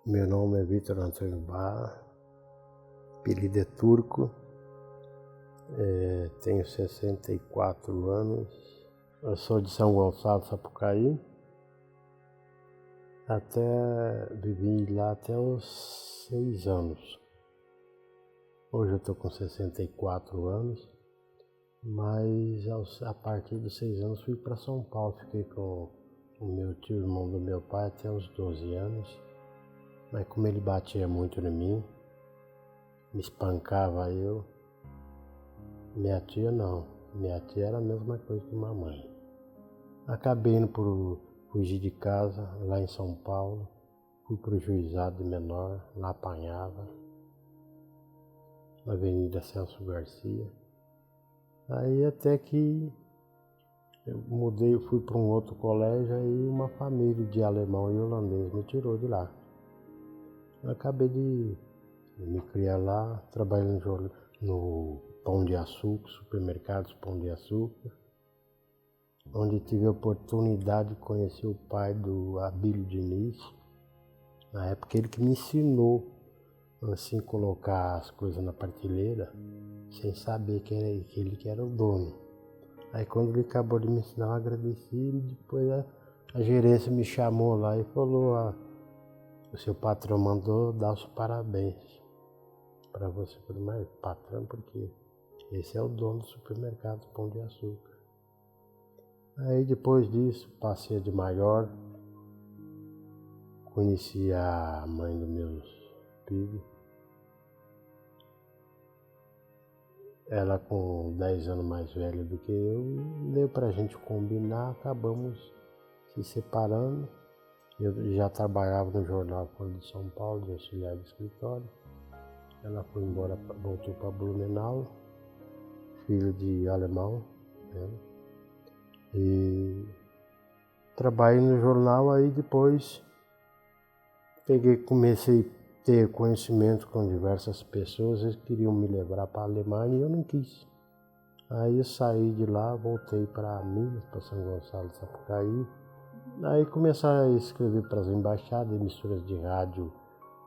Meu nome é Vitor Antônio Barra, apelido é Turco, tenho 64 anos, eu sou de São Gonçalo, Sapucaí, vivi lá até os 6 anos. Hoje eu estou com 64 anos, mas a partir dos 6 anos fui para São Paulo, fiquei com o meu tio, irmão do meu pai, até os 12 anos. Mas como ele batia muito em mim, me espancava eu, minha tia não, minha tia era a mesma coisa que mamãe. Acabei indo por fugir de casa, lá em São Paulo, fui pro juizado de menor, lá apanhava, na Avenida Celso Garcia. Aí até que eu mudei, eu fui para um outro colégio, aí uma família de alemão e holandês me tirou de lá. Eu acabei de me criar lá, trabalhando no Pão de Açúcar, supermercados Pão de Açúcar, onde tive a oportunidade de conhecer o pai do Abílio Diniz. Na época ele que me ensinou assim colocar as coisas na prateleira, sem saber que ele que era o dono. Aí quando ele acabou de me ensinar, eu agradeci e depois a gerência me chamou lá e falou: o seu patrão mandou dar os parabéns para você. Eu falei: mas patrão, porque esse é o dono do supermercado Pão de Açúcar. Aí depois disso, passei de maior, conheci a mãe dos meus filhos. Ela com 10 anos mais velha do que eu, deu pra gente combinar, acabamos se separando. Eu já trabalhava no jornal Folha de São Paulo, de auxiliar de escritório. Ela foi embora, voltou para Blumenau, filho de alemão, né? E trabalhei no jornal, aí depois comecei a ter conhecimento com diversas pessoas, eles queriam me levar para a Alemanha e eu não quis. Aí eu saí de lá, voltei para Minas, para São Gonçalo de Sapucaí. Aí comecei a escrever para as embaixadas, emissoras de rádio,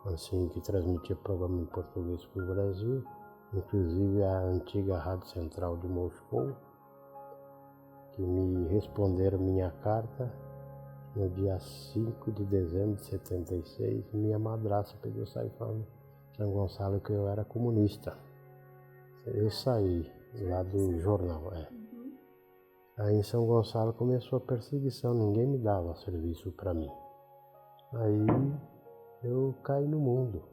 assim, que transmitia programa em português para o Brasil, inclusive a antiga Rádio Central de Moscou, que me responderam minha carta no dia 5 de dezembro de 76. Minha madrasta pegou e saiu falando em São Gonçalo que eu era comunista. Eu saí lá do jornal, Aí em São Gonçalo começou a perseguição, ninguém me dava serviço para mim. Aí eu caí no mundo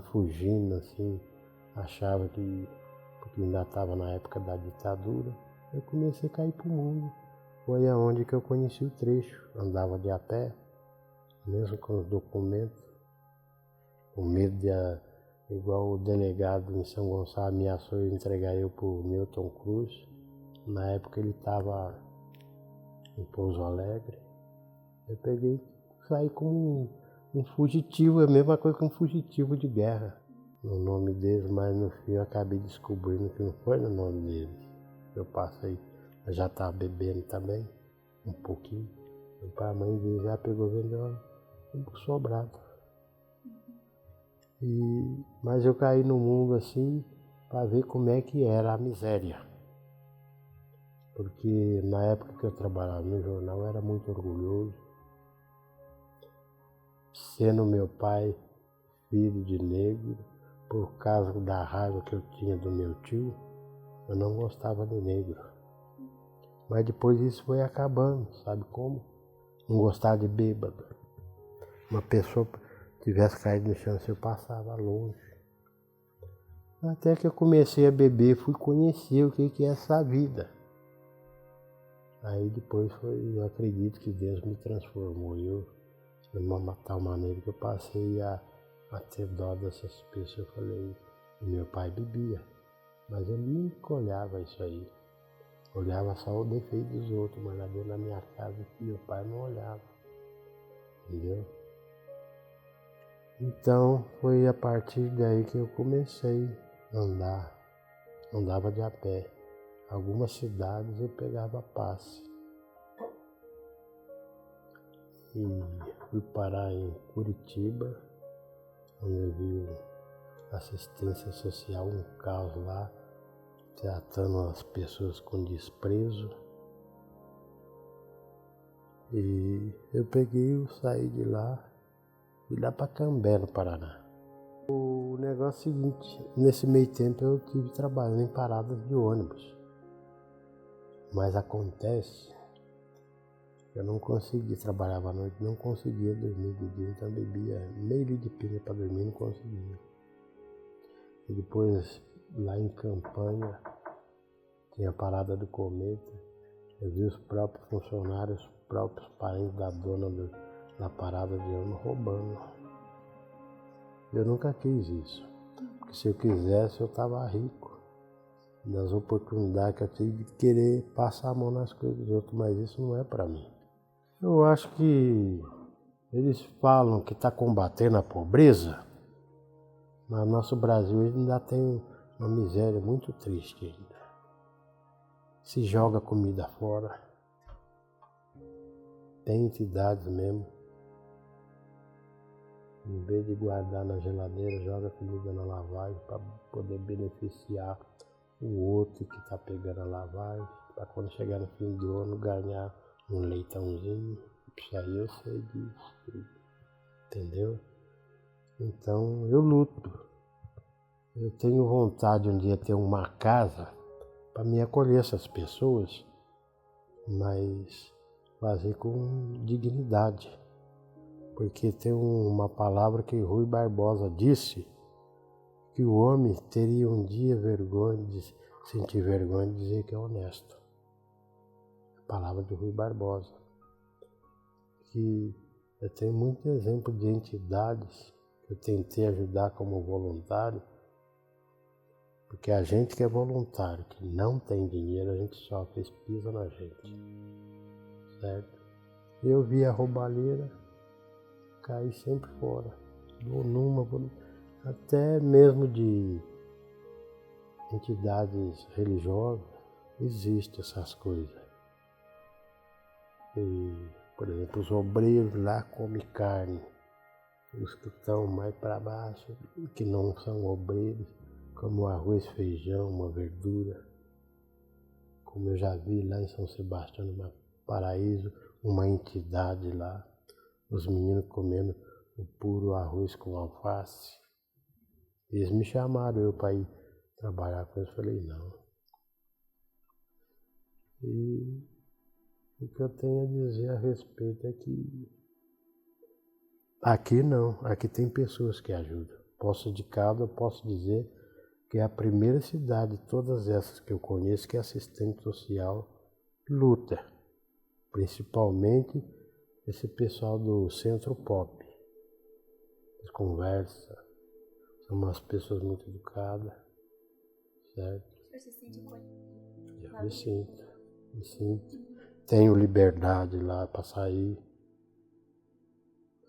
fugindo assim, achava que, porque ainda estava na época da ditadura, eu comecei a cair pro mundo. Foi aonde que eu conheci o trecho, andava de a pé, mesmo com os documentos, com medo igual o delegado em São Gonçalo ameaçou entregar eu pro Newton Cruz. Na época ele estava em Pouso Alegre. Eu saí como um fugitivo, é a mesma coisa que um fugitivo de guerra. No nome deles, mas no fim eu acabei descobrindo que não foi no nome deles. Eu já estava bebendo também, um pouquinho. A mãe dele já pegou e vendeu um sobrado. Mas eu caí no mundo assim para ver como é que era a miséria. Porque na época que eu trabalhava no jornal eu era muito orgulhoso. Sendo meu pai filho de negro, por causa da raiva que eu tinha do meu tio, eu não gostava de negro. Mas depois isso foi acabando, sabe como? Não gostava de bêbado. Uma pessoa tivesse caído no chão, eu passava longe. Até que eu comecei a beber, fui conhecer o que é essa vida. Aí depois eu acredito que Deus me transformou. Eu, de uma tal maneira que eu passei a ter dó dessas pessoas. Eu falei, meu pai bebia, mas ele nunca olhava isso aí. Olhava só o defeito dos outros, mas lá dentro da minha casa meu pai não olhava. Entendeu? Então foi a partir daí que eu comecei a andar. Andava de a pé. Algumas cidades eu pegava passe. e fui parar em Curitiba, onde eu vi assistência social, um caos lá, tratando as pessoas com desprezo. E eu saí de lá, fui lá para Cambé, no Paraná. O negócio é o seguinte, nesse meio tempo eu tive trabalhando em paradas de ônibus. Mas acontece que eu não conseguia, trabalhava à noite, não conseguia dormir de dia, então eu bebia meio litro de pinga para dormir, não conseguia. E depois, lá em Campanha, tinha a parada do Cometa, eu vi os próprios funcionários, os próprios parentes da dona da parada de ônibus roubando. Eu nunca quis isso, porque se eu quisesse eu estava rico, nas oportunidades que eu tive de querer passar a mão nas coisas dos outros, mas isso não é para mim. Eu acho que eles falam que está combatendo a pobreza, mas nosso Brasil ainda tem uma miséria muito triste ainda. Se joga comida fora, tem entidades mesmo, em vez de guardar na geladeira, joga comida na lavagem para poder beneficiar o outro que está pegando a lavagem, para quando chegar no fim do ano ganhar um leitãozinho. Isso aí eu sei disso, entendeu? Então eu luto. Eu tenho vontade um dia ter uma casa para me acolher essas pessoas, mas fazer com dignidade. Porque tem uma palavra que Rui Barbosa disse, que o homem teria um dia sentir vergonha de dizer que é honesto. A palavra de Rui Barbosa. Que eu tenho muito exemplo de entidades que eu tentei ajudar como voluntário, porque a gente que é voluntário, que não tem dinheiro, a gente sofre, eles pisam na gente, certo? Eu vi a roubalheira, caí sempre fora, até mesmo de entidades religiosas, existem essas coisas. E, por exemplo, os obreiros lá comem carne, os que estão mais para baixo, que não são obreiros, como arroz, feijão, uma verdura. Como eu já vi lá em São Sebastião, no Paraíso, uma entidade lá, os meninos comendo o puro arroz com alface. Eles me chamaram eu para ir trabalhar com eles, eu falei não. E o que eu tenho a dizer a respeito é que aqui não, aqui tem pessoas que ajudam. Poços de Caldas, eu posso dizer que é a primeira cidade de todas essas que eu conheço que assistente social luta. Principalmente esse pessoal do Centro Pop. Eles conversam, são umas pessoas muito educadas, certo? Você se sente acolhido? Eu me sinto. Tenho liberdade lá para sair,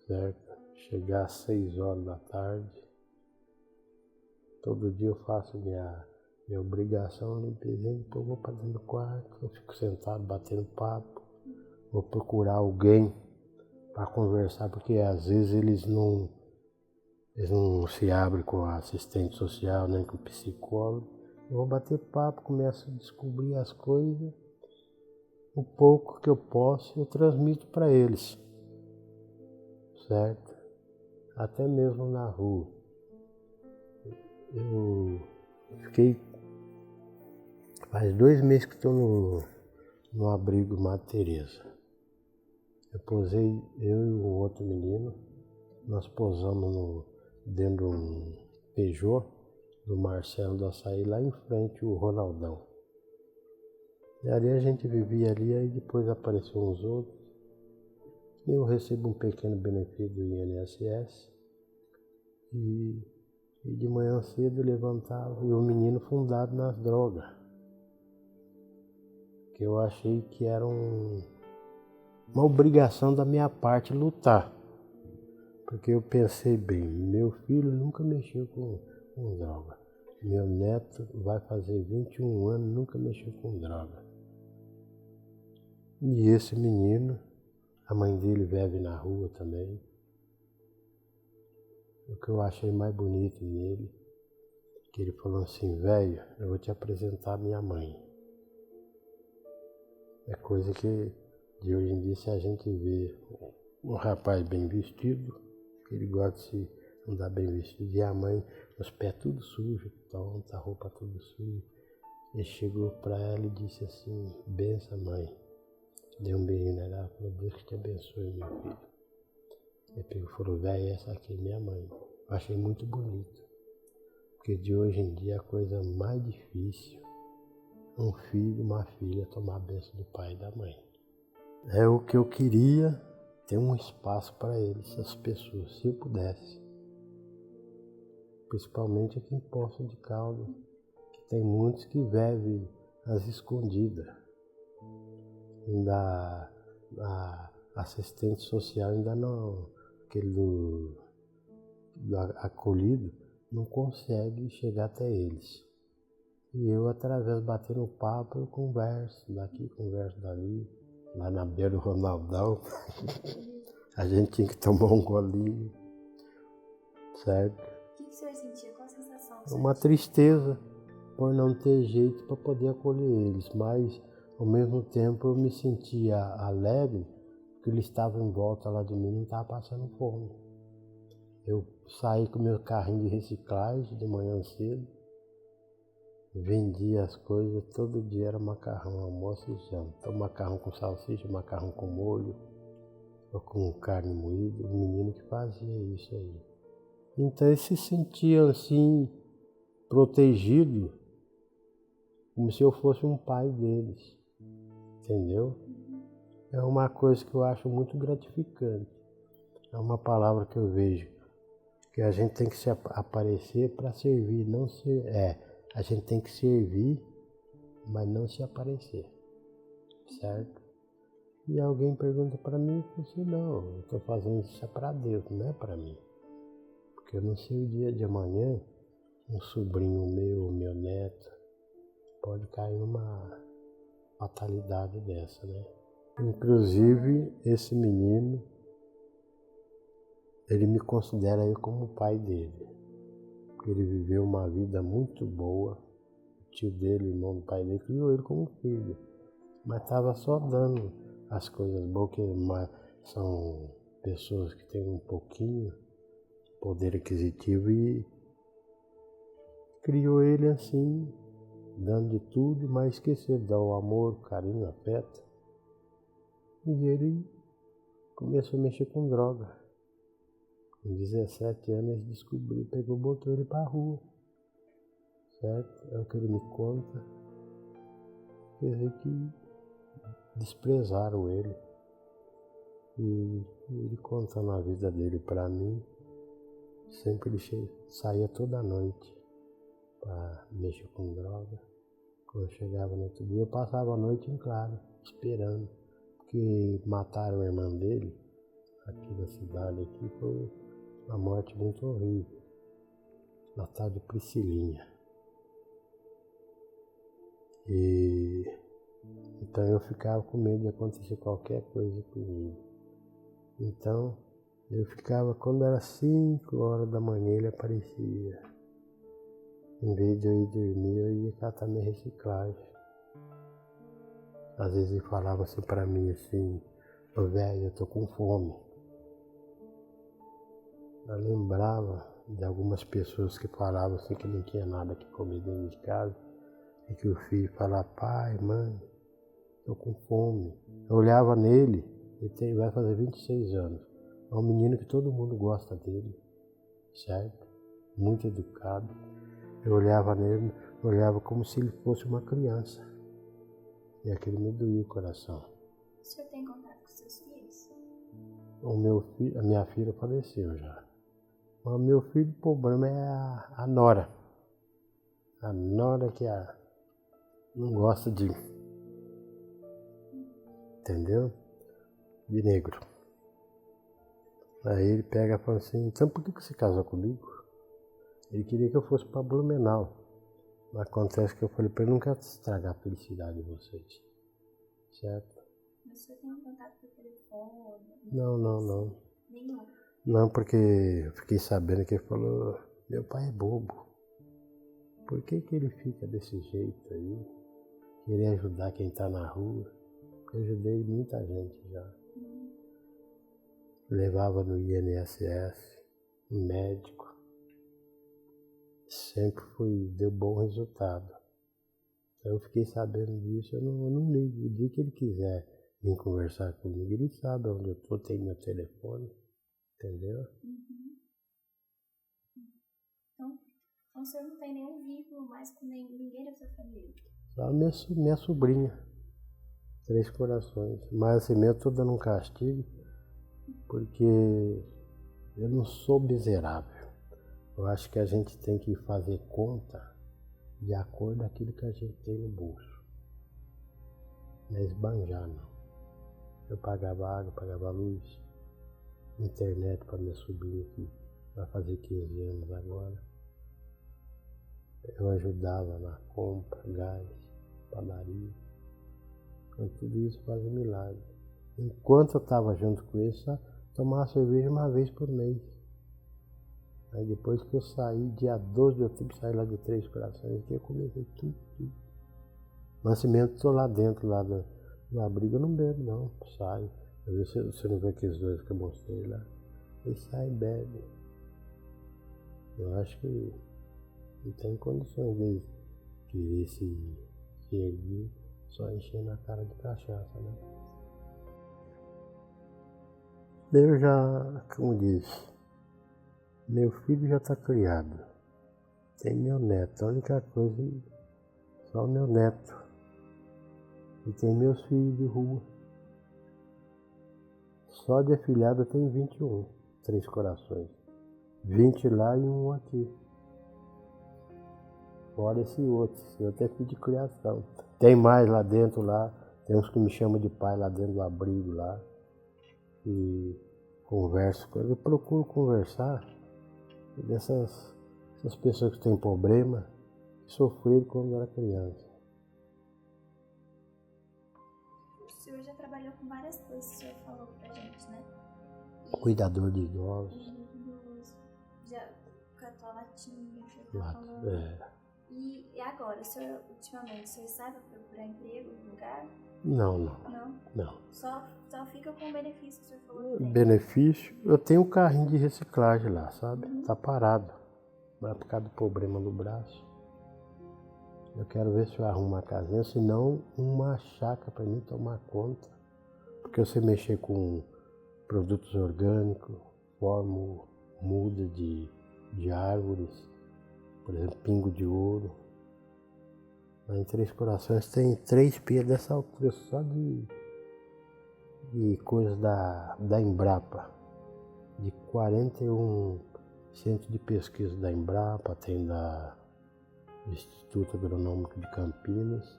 certo? Chegar às 6 horas da tarde. Todo dia eu faço minha obrigação, limpeza, depois eu vou para dentro do quarto, eu fico sentado batendo papo, vou procurar alguém para conversar, porque às vezes eles não se abrem com a assistente social, nem com o psicólogo. Eu vou bater papo, começo a descobrir as coisas, o pouco que eu posso eu transmito para eles, certo? Até mesmo na rua. Eu fiquei, faz 2 meses que estou no abrigo Madre Teresa. Eu posei, eu e um outro menino, nós posamos dentro de um Peugeot do Marcelo do Açaí, lá em frente o Ronaldão. E ali a gente vivia ali, aí depois apareceram uns outros. Eu recebo um pequeno benefício do INSS e de manhã cedo eu levantava e o menino fundado nas drogas. Que eu achei que era uma obrigação da minha parte lutar. Porque eu pensei bem, meu filho nunca mexeu com droga. Meu neto vai fazer 21 anos, nunca mexeu com droga. E esse menino A mãe dele vive na rua também. O que eu achei mais bonito nele, que ele falou assim, velho, eu vou te apresentar a minha mãe. É coisa que de hoje em dia, se a gente vê um rapaz bem vestido, ele gosta de se andar bem vestido, e a mãe, os pés tudo sujos, tonta, a roupa tudo suja. Ele chegou para ela e disse assim, benção mãe. Deu um beijinho nela, falou, Deus que te abençoe, meu filho. Ele pegou e falou, velho, essa aqui é minha mãe. Eu achei muito bonito, porque de hoje em dia a coisa mais difícil é um filho, uma filha tomar a bênção do pai e da mãe. É o que eu queria, ter um espaço para eles, essas pessoas, se eu pudesse. Principalmente aqui em Poços de Caldas, que tem muitos que vivem às escondidas. Ainda a assistente social ainda não, aquele do acolhido, não consegue chegar até eles. E eu, através batendo papo, eu converso daqui, converso dali, lá na beira do Ronaldão. A gente tinha que tomar um golinho, certo? O que o senhor sentia? Qual a sensação? Uma tristeza por não ter jeito para poder acolher eles, mas ao mesmo tempo eu me sentia alegre porque eles estavam em volta lá de mim, não estavam passando fome. Eu saí com meu carrinho de reciclagem de manhã cedo, vendia as coisas, todo dia era macarrão, almoço e janta. Então macarrão com salsicha, macarrão com molho, ou com carne moída, o menino que fazia isso aí. Então eles se sentiam assim, protegidos, como se eu fosse um pai deles, entendeu? É uma coisa que eu acho muito gratificante. É uma palavra que eu vejo, que a gente tem que se aparecer para servir, não ser... a gente tem que servir, mas não se aparecer, certo? E alguém pergunta para mim, eu falo assim, não, eu estou fazendo isso para Deus, não é para mim. Porque eu não sei o dia de amanhã, um sobrinho meu neto, pode cair numa fatalidade dessa, né? Inclusive, esse menino, ele me considera eu como o pai dele. Porque ele viveu uma vida muito boa. O tio dele, o irmão do pai dele, criou ele como filho. Mas estava só dando as coisas boas, que são pessoas que têm um pouquinho poder aquisitivo e criou ele assim, dando de tudo, mas esqueceu de dar o amor, o carinho, o afeto. E ele começou a mexer com droga. Com 17 anos ele descobriu, pegou, botou ele para a rua. Certo? É o que ele me conta. Quer dizer que desprezaram ele. E ele contando a vida dele para mim, sempre ele saía toda noite para mexer com droga. Quando eu chegava no outro dia, eu passava a noite em claro, esperando. Porque mataram a irmã dele, aqui na cidade, aqui, foi uma morte muito horrível. Na tal de Priscilinha. E então eu ficava com medo de acontecer qualquer coisa comigo. Então eu ficava, quando era 5 horas da manhã ele aparecia. Em vez de eu ir dormir, eu ia catar minha reciclagem. Às vezes ele falava assim pra mim assim, ô velho, eu tô com fome. Eu lembrava de algumas pessoas que falavam assim que não tinha nada que comer dentro de casa. E que o filho falava, pai, mãe, tô com fome. Eu olhava nele, ele vai fazer 26 anos. É um menino que todo mundo gosta dele, certo? Muito educado. Eu olhava nele, olhava como se ele fosse uma criança. E aquilo me doía o coração. O senhor tem contato com seus filhos? A minha filha faleceu já. Mas o meu filho, o problema é a nora. A nora que não gosta de... Entendeu? De negro. Aí ele pega e fala assim, então por que você casou comigo? Ele queria que eu fosse para Blumenau. Mas acontece que eu falei para ele, não quero estragar a felicidade de vocês. Certo? o senhor tem um contato por telefone? Não. Nenhum. Não, porque eu fiquei sabendo que ele falou, meu pai é bobo. Por que ele fica desse jeito aí? Querer ajudar quem tá na rua. Eu ajudei muita gente já. Levava no INSS, médico. Sempre deu bom resultado. Então eu fiquei sabendo disso, eu não ligo. O dia que ele quiser vir conversar comigo, ele sabe onde eu tô, tem meu telefone, entendeu? Então o senhor não tem nenhum vínculo mais com ninguém da sua família? Só minha sobrinha, 3 corações. Mas assim mesmo eu tô dando um castigo, porque eu não sou miserável. Eu acho que a gente tem que fazer conta de acordo com aquilo que a gente tem no bolso. Não é esbanjar, não. Eu pagava água, pagava luz, internet para minha sobrinha que vai fazer 15 anos agora. Eu ajudava na compra, gás, padaria. Então tudo isso faz um milagre. Enquanto eu estava junto com ele, só tomava cerveja uma vez por mês. Aí depois que eu saí, dia 12 de outubro, saí lá de 3 Corações, que eu comecei tudo. Nascimento, estou lá dentro, lá do abrigo, eu não bebo não, saio. Às vezes você não vê aqueles 2 que eu mostrei lá. Eles saem e bebem. Eu acho que não tem condições de querer se erguer só enchendo a cara de cachaça, né? Eu já, como disse, meu filho já está criado. Tem meu neto, a única coisa, só o meu neto. E tem meus filhos de rua. Só de afilhado eu tenho 21, 3 Corações. 20 lá e 1 aqui. Fora esse outro é filho de criação. Tem mais lá dentro, lá. Tem uns que me chamam de pai lá dentro do abrigo lá. E converso com eles. Eu procuro conversar dessas pessoas que têm problema, que sofreram quando era criança. O senhor já trabalhou com várias coisas que o senhor falou pra gente, né? Cuidador de idosos. Já catou a latinha, o senhor tá falando. E agora, ultimamente, o senhor sabe procurar emprego no lugar? Não. Só fica com o benefício que o senhor falou que tem. Benefício? Eu tenho um carrinho de reciclagem lá, sabe? Tá parado. Mas por causa do problema no braço. Eu quero ver se eu arrumo uma casinha, senão uma chácara para mim tomar conta. Porque você mexer com produtos orgânicos, formo, muda de árvores, por exemplo, pingo de ouro. Lá em 3 Corações tem 3 pias dessa altura só de coisas da Embrapa. De 41 centros de pesquisa da Embrapa, tem do Instituto Agronômico de Campinas.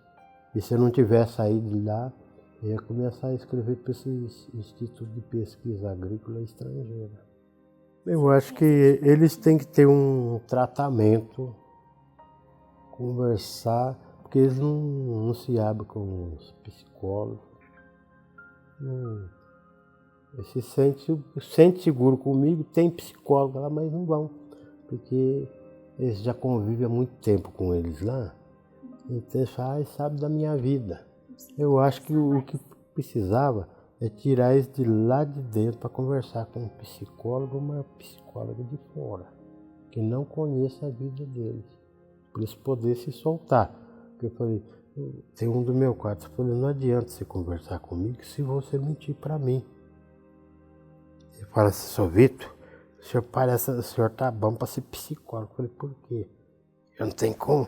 E se eu não tivesse saído de lá, eu ia começar a escrever para esses institutos de pesquisa agrícola estrangeira. Eu acho que eles têm que ter um tratamento, conversar, porque eles não se abrem com os psicólogos. Se sente seguro comigo, tem psicólogo lá, mas não vão, porque eles já convivem há muito tempo com eles lá, então eles sabem da minha vida. Eu acho que o que precisava é tirar eles de lá de dentro para conversar com um psicólogo ou uma psicóloga de fora, que não conheça a vida deles, para eles poderem se soltar. Porque eu falei, tem um do meu quarto, eu falei, não adianta você conversar comigo se você mentir para mim. Ele fala assim, seu Vitor, o senhor tá bom para ser psicólogo. Eu falei, por quê? Eu não tenho como.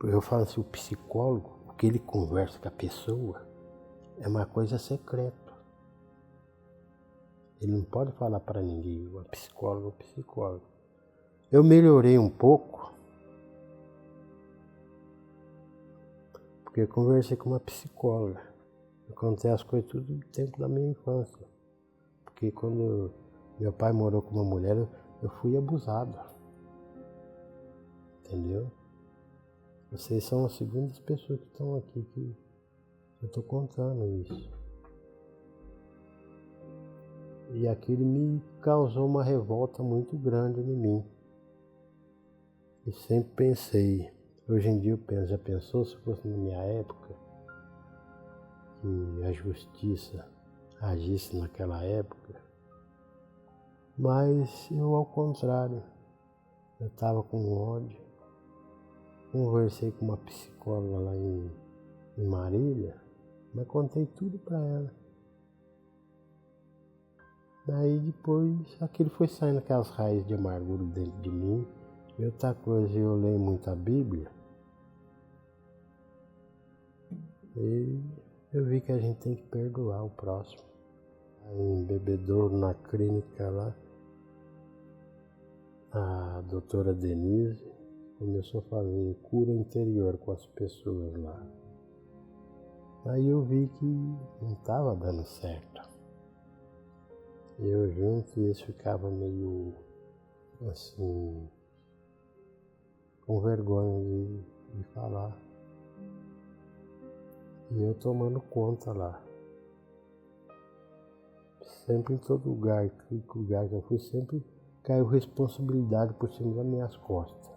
Eu falo assim, o psicólogo, o que ele conversa com a pessoa é uma coisa secreta. Ele não pode falar para ninguém, o psicólogo. Eu melhorei um pouco, porque eu conversei com uma psicóloga. Eu contei as coisas tudo do tempo da minha infância. Porque quando meu pai morou com uma mulher, eu fui abusado. Entendeu? Vocês são as segundas pessoas que estão aqui que eu estou contando isso. E aquilo me causou uma revolta muito grande em mim. E sempre pensei, hoje em dia eu penso, já pensou se fosse na minha época, que a justiça agisse naquela época? Mas eu, ao contrário, eu estava com ódio. Conversei com uma psicóloga lá em Marília, mas contei tudo para ela. Daí depois aquilo foi saindo aquelas raízes de amargura dentro de mim. E outra coisa, eu leio muito a Bíblia. E eu vi que a gente tem que perdoar o próximo. Aí, em Bebedouro, na clínica lá, a doutora Denise começou a fazer cura interior com as pessoas lá. Aí eu vi que não estava dando certo. Eu junto e eles ficavam meio assim, com vergonha de falar. E eu tomando conta lá. Sempre em todo lugar que eu fui, sempre caiu responsabilidade por cima das minhas costas.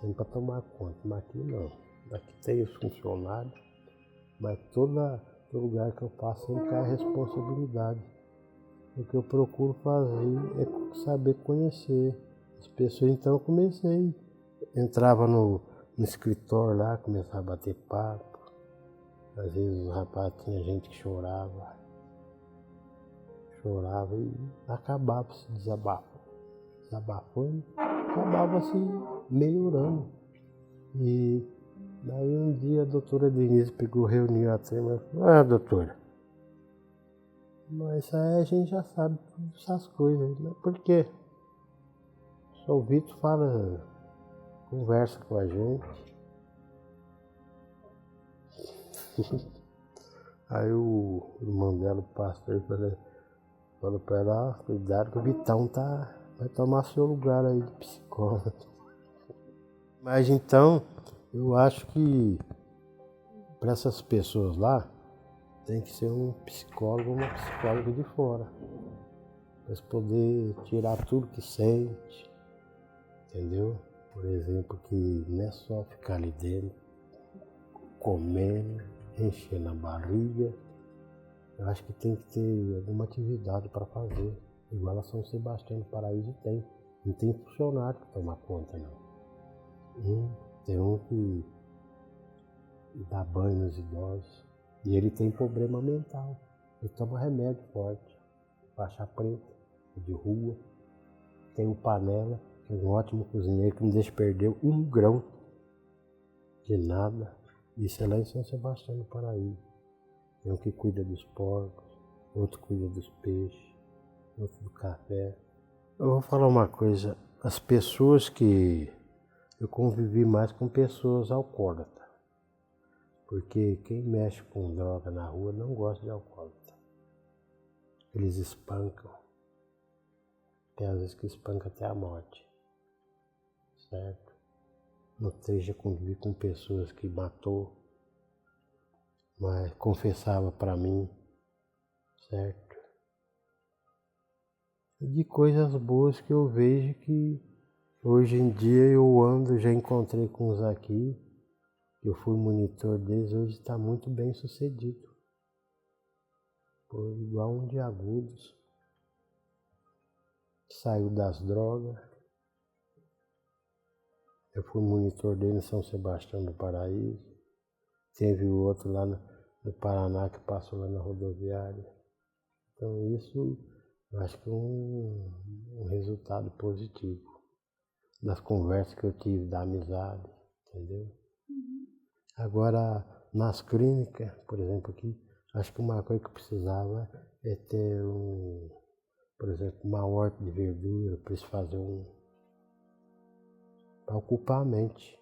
Sempre para tomar conta, mas aqui não. Aqui tem os funcionários, mas todo lugar que eu passo sempre cai a responsabilidade. O que eu procuro fazer é saber conhecer as pessoas. Então eu comecei, entrava no escritório lá, começava a bater papo. Às vezes os rapazes, tinha gente que chorava e acabava se desabafando, acabava se melhorando. E daí um dia a doutora Denise pegou, reuniu a turma e falou: doutora, mas aí a gente já sabe todas essas coisas, né? Por quê? Só o Vitor fala, conversa com a gente. Aí o irmão dela, o pastor, falou pra ela: cuidado que o Vitão vai tomar seu lugar aí de psicólogo. Mas então, eu acho que para essas pessoas lá, tem que ser um psicólogo ou uma psicóloga de fora. Para eles poderem tirar tudo que sente, entendeu? Por exemplo, que não é só ficar ali dentro, comendo, enchendo a barriga. Eu acho que tem que ter alguma atividade para fazer. Igual a São Sebastião do Paraíso tem. Não tem funcionário que toma conta, não. Tem um que dá banho nos idosos. E ele tem problema mental. Ele toma remédio forte. Faixa preta, de rua. Tem o Panela, que é um ótimo cozinheiro que não deixa perder um grão de nada. Isso é lá em São Sebastião do Paraíso. Tem um que cuida dos porcos, outro cuida dos peixes, outro do café. Eu vou falar uma coisa, as pessoas que eu convivi mais com pessoas alcoólatras, porque quem mexe com droga na rua não gosta de alcoólatra. Eles espancam, tem às vezes que espancam até a morte, certo? Não esteja conviver com pessoas que matou, mas confessava para mim, certo? De coisas boas que eu vejo que hoje em dia eu ando, já encontrei com uns aqui, eu fui monitor deles, hoje está muito bem sucedido. Foi igual um de Agudos, saiu das drogas. Eu fui monitor dele em São Sebastião do Paraíso. Teve o outro lá no Paraná que passou lá na rodoviária. Então isso eu acho que é um resultado positivo das conversas que eu tive, da amizade, entendeu? Agora, nas clínicas, por exemplo, aqui, acho que uma coisa que eu precisava é ter por exemplo, uma horta de verdura, para eles fazerem para ocupar a mente.